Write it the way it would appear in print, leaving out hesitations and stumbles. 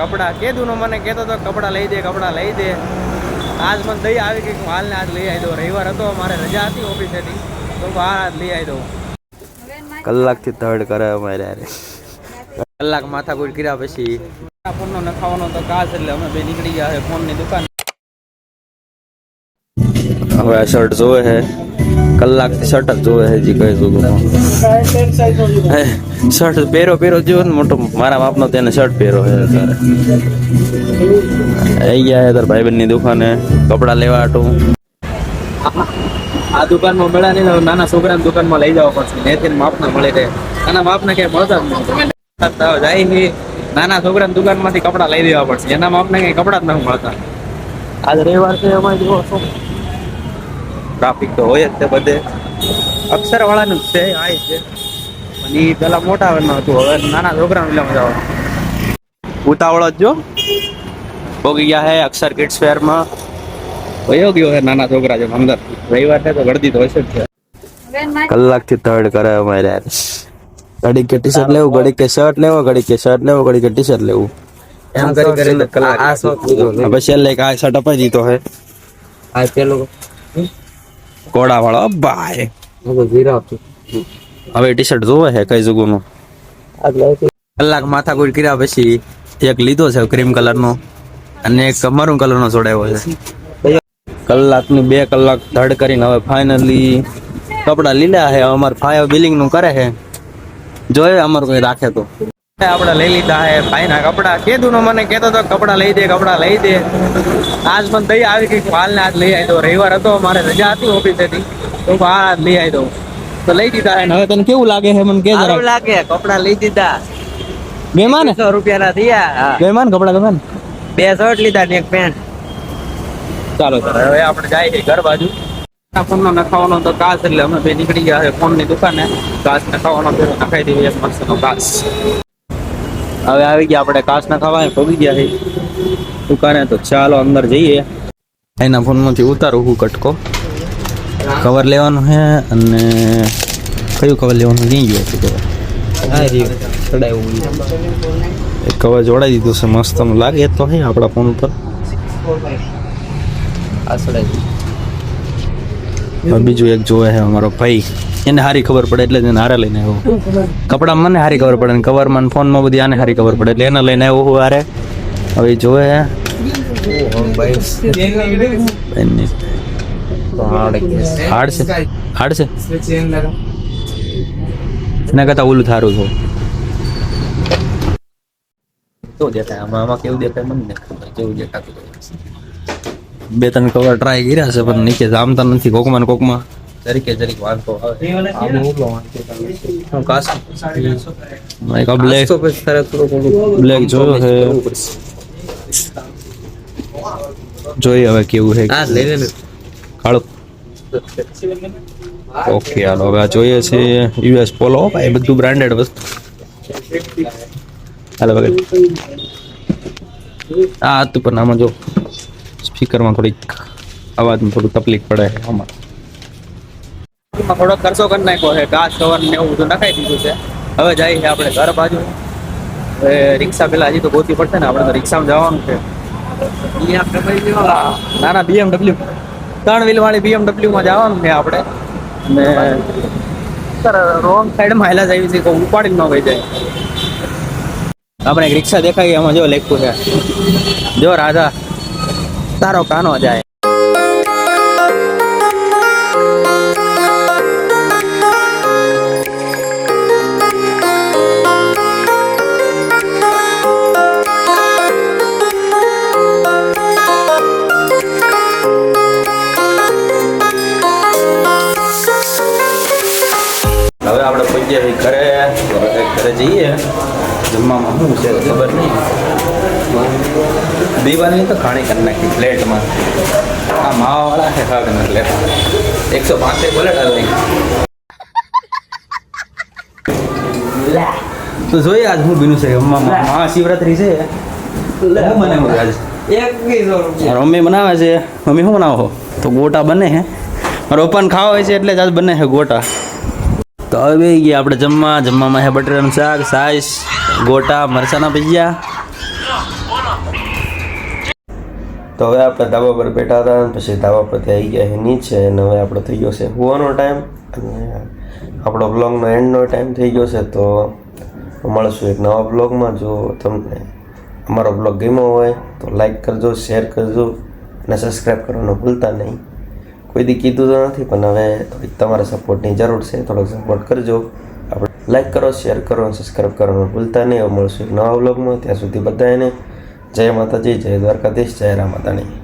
कपड़ा कीधु ने मैंने कहतो तो कपड़ा लई दे आज मन दई आई कि हाल ने आज लई आई दो रविवार तो अमारे रजा थी ऑफिस थी तो आज लई आई दो कलाक थी थर्ड करे अमारे यार कलाक माथा कोई कर्या पछी फोन नो नखाવાનો तो काज એટલે અમે બે નીકળી ગયા છે ફોન ની દુકાન હવે આ શર્ટ જોવે છે કલાક થી શર્ટ જ જોવે છે જી કહે જો શર્ટ પહેરો જો મોટો મારા બાપનો તેને શર્ટ પહેરો છે તારે आई गया है तार भाई बहन ની દુકાને કપડા લેવા આટો આ દુકાનમાં મળ્યા નહીં નાના છોકરાની દુકાનમાં લઈ જવા પડશે નેથી માપના મળે છે નાના માપના કે મળતા જ નહીં જાય છે નાના છોકરાની દુકાનમાંથી કપડા લઈ દેવા પડશે એના માપના કઈ કપડા જ નથી મળતા આજ રવિવાર છે અમારે જો ટ્રાફિક તો હોય જ તે બધે અક્ષર વાળાનું જ છે આ છે પણ એ પેલા મોટા હતું હવે નાના છોકરાને લેવા જવા ઉતાવળ જ જો પોગી ગયા है अक्षर किड्स फेयर में वयो गयो है नाना छोकरा जो अंदर रविवार है तो गर्दी तो हશે જ કલાક થી થર્ડ કરે અમારે યાર ઘડી કે ટી-શર્ટ લેવું ઘડી કે શર્ટ લેવો ઘડી કે શર્ટ લેવો ઘડી કે ટી-શર્ટ લેવું એમ કરીને કલાક આ શોખ લીધો હવે છેલ્લે એક આ શર્ટ અપાઈ દીધો है આ પેલો કોડા વાળો ભાઈ હું જીરા હવે ટી-શર્ટ જોવે है કઈ જગુનો કલાક માથા કોઈ કર્યા પછી એક લીધો છે ક્રીમ કલર નો અને એક મરૂન કલર નો જોડાયો છે કલાક ની 2 કલાક ધડ કરીને હવે ફાઇનલી કપડા લીધા છે અમાર ફાઈવ બિલિંગ નું કરે છે જોયે અમાર કોઈ રાખે તો આપણે લઈ લીધા છે ભાઈ ના કપડા કીધું ને મને કહેતો તો કપડા લઈ દે આજ મને દઈ આવી કે હાલ ને આજ લઈ આવી દો રવિવાર હતો મારે રજા હતી ઓફિસ થી તો આજ લઈ આવી દો તો લઈ દીધા છે હવે તને કેવું લાગે છે મને કે જરા લાગે કપડા લઈ દીધા બેમાન 100 રૂપિયા ના થયા બેમાન કપડા ગમે 2 શર્ટ લીધા ને એક પેન્ટ ચાલો હવે આપણે જાય છે ઘર બાજુ ફોન નો નખાવાનો તો કાચ એટલે અમે બે નીકળી ગયા છે ફોન ની દુકાને કાચ નખાવાનો તો નખાઈ દેવી એક મસ્ત નો કાચ હવે આવી ગયા આપણે કાચ નખાવા પહોંચી ગયા છે દુકાને તો ચાલો અંદર જઈએ એના ફોન માંથી ઉતારું હું કટકો કવર લેવાનું છે અને કયું કવર લેવાનું લઈ ગયો છે કવર હા રી ચડાવ્યું એક કવર જોડાઈ દીધું છે મસ્ત લાગે તો હે આપણા ફોન ઉપર આ ચડાવી બીજું એક જોવે છે અમારો ભાઈ એને સારી ખબર પડે એટલે એને હારે લઈને આવ્યો કપડા મને સારી ખબર પડે ને કવર માં ફોન માં બધી આને સારી ખબર પડે એટલે એને લઈને આવ્યો હું હારે હવે જોવે છે હાર્ડ છે એના કરતા ઓલું થારું છો તો દેખાય આમાં કેવું દેખાય મને ને ખબર જેવું દેખાતું બે ત્રણ કવર ટ્રાય કર્યા છે પણ નીચે જામતા નથી કોકમાં જરીક વાંધો આવે હું કાસ એક બ્લેક જોયો છે જોઈએ હવે કેવું છે કાળો ઓકે હાલો હવે જોઈએ છે યુએસ પોલો ભાઈ બધું બ્રાન્ડેડ વસ્તુ હાલો વગર આ હતું પણ આમાં જો સ્પીકરમાં થોડીક અવાજમાં થોડું તકલીફ પડે છે આમાં થોડો ખર્ચો કરી નાખ્યો છે ઘાસ કવર ને એવું બધું નખાઈ દીધું છે હવે જાય છે આપણે ઘર બાજુ હવે રિક્ષા પેલા હજી તો ગોતી પડશે ને આપણે તો રિક્ષામાં જવાનું છે ના BMW 3 વ્હીલ વાળી BMW માં જવાનું છે આપણે ને રોંગ સાઈડમાં હાલા આવી છે તો ઉપાડી ન વહી જાય આપણે એક રિક્ષા દેખાય એમાં જો લખ્યું છે જો રાધા તારો કાનો જાય હવે આપણે પહોંચ્યા ઘરે જઈએ જમવામાં શું છે ખબર નહીં દીવાની તો ખાણી કરી નાખી પ્લેટમાં આ માવાવાળા છે ખાવ એટલે 105 પ્લેટ આવી તો જોઈએ આજ હું બીનું છે જમવામાં મહાશિવરાત્રી છે હું બનાવું આજ 2100 મમ્મી બનાવે છે મમ્મી શું બનાવો તો ગોટા બને છે મારો પપ્પાને ખાવા હોય છે એટલે જ આજ બને છે ગોટા તો હવે ગયા આપણે જમવામાં છે બટેટાનું શાક છાશ ગોટા મરચાના ભજીયા તો હવે આપણે ધાબા પર બેઠા હતા અને પછી ધાબા પરથી આવી ગયા છે નીચે અને હવે આપણો થઈ ગયો છે હુવાનો ટાઈમ અને આપણો બ્લોગનો એન્ડનો ટાઈમ થઈ ગયો છે. તો મળશું એક નવા બ્લોગમાં. જો તમને અમારો બ્લોગ ગમ્યો હોય તો લાઈક કરજો, શેર કરજો અને સબસ્ક્રાઈબ કરવાનું ભૂલતા નહીં. કોઈ દી કીધું તો નથી પણ હવે થોડીક તમારા સપોર્ટની જરૂર છે, થોડોક સપોર્ટ કરજો. આપણે લાઈક કરો, શેર કરો અને સબસ્ક્રાઈબ કરવાનું ભૂલતા નહીં. હવે મળશું એક નવા બ્લોગમાં. ત્યાં સુધી બધાને જય માતાજી, જય દ્વારકાધીશ, જય રામાતાણી.